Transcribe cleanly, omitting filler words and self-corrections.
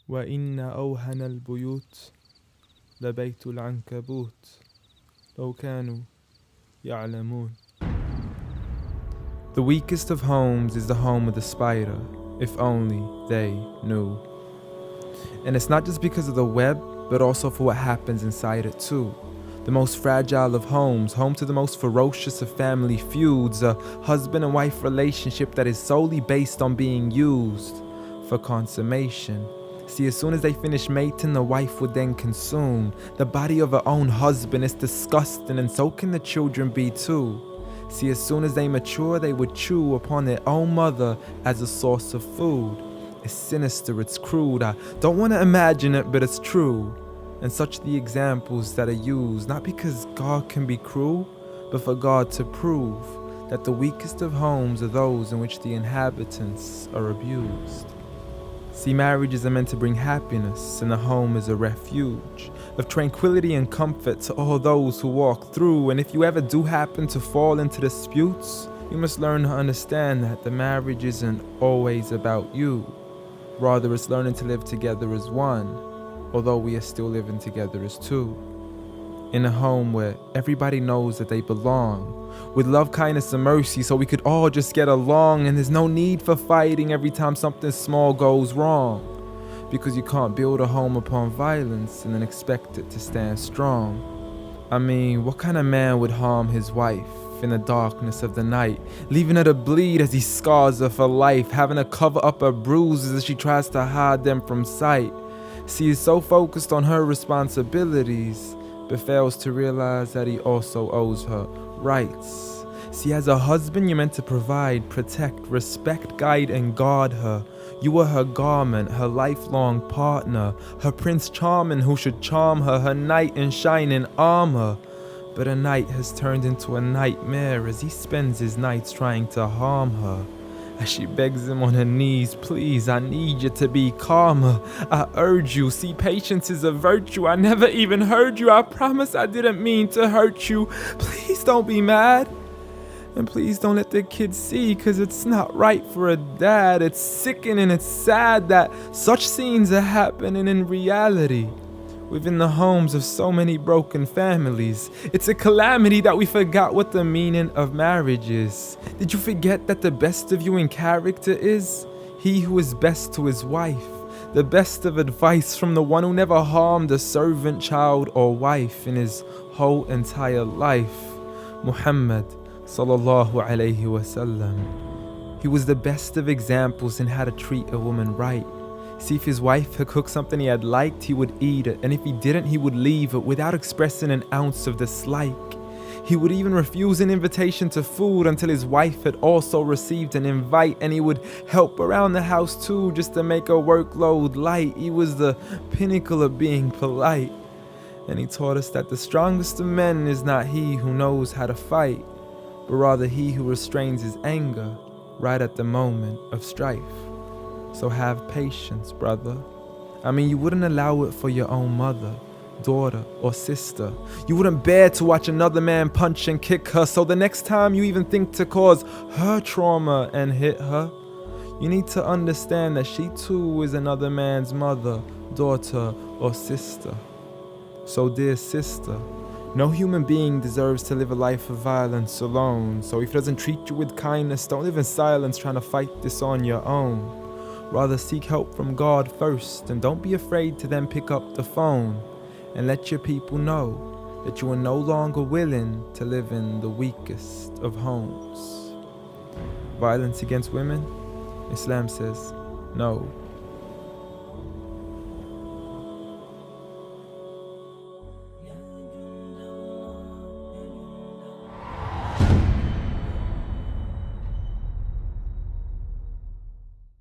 وإن أوهن البيوت لبيت العنكبوت لو كانوا يعلمون. The weakest of homes is the home of the spider, if only they knew. And it's not just because of the web, but also for what happens inside it too. The most fragile of homes, home to the most ferocious of family feuds, a husband and wife relationship that is solely based on being used for consummation. See, as soon as they finish mating, the wife would then consume the body of her own husband. It's disgusting, and so can the children be too. See, as soon as they mature, they would chew upon their own mother as a source of food. It's sinister, it's crude. I don't want to imagine it, but it's true. And such the examples that are used, not because God can be cruel, but for God to prove that the weakest of homes are those in which the inhabitants are abused. See, marriages are meant to bring happiness, and the home is a refuge of tranquility and comfort to all those who walk through. And if you ever do happen to fall into disputes, you must learn to understand that the marriage isn't always about you. Rather, it's learning to live together as one, although we are still living together as two. In a home where everybody knows that they belong, with love, kindness, and mercy, so we could all just get along, and there's no need for fighting every time something small goes wrong. Because you can't build a home upon violence and then expect it to stand strong. I mean, what kind of man would harm his wife in the darkness of the night, leaving her to bleed as he scars her for life, having to cover up her bruises as she tries to hide them from sight? See, he's so focused on her responsibilities, but fails to realize that he also owes her rights. See, as a husband, you're meant to provide, protect, respect, guide, and guard her. You are her garment, her lifelong partner, her prince charming who should charm her, her knight in shining armor. But a night has turned into a nightmare as he spends his nights trying to harm her. As she begs him on her knees, please, I need you to be calmer. I urge you, see, patience is a virtue. I never even heard you. I promise I didn't mean to hurt you. Please don't be mad. And please don't let the kids see, cause it's not right for a dad. It's sickening, it's sad that such scenes are happening in reality within the homes of so many broken families. It's a calamity that we forgot what the meaning of marriage is. Did you forget that the best of you in character is he who is best to his wife? The best of advice from the one who never harmed a servant, child, or wife in his whole entire life. Muhammad sallallahu alayhi wasallam. He was the best of examples in how to treat a woman right. See, if his wife had cooked something he had liked, he would eat it, and if he didn't, he would leave it without expressing an ounce of dislike. He would even refuse an invitation to food until his wife had also received an invite, and he would help around the house too, just to make her workload light. He was the pinnacle of being polite. And he taught us that the strongest of men is not he who knows how to fight, but rather he who restrains his anger right at the moment of strife. So have patience, brother. I mean, you wouldn't allow it for your own mother, daughter, or sister. You wouldn't bear to watch another man punch and kick her, so the next time you even think to cause her trauma and hit her, you need to understand that she too is another man's mother, daughter, or sister. So dear sister, no human being deserves to live a life of violence alone. So if he doesn't treat you with kindness, don't live in silence trying to fight this on your own. Rather seek help from God first, and don't be afraid to then pick up the phone and let your people know that you are no longer willing to live in the weakest of homes. Violence against women? Islam says no.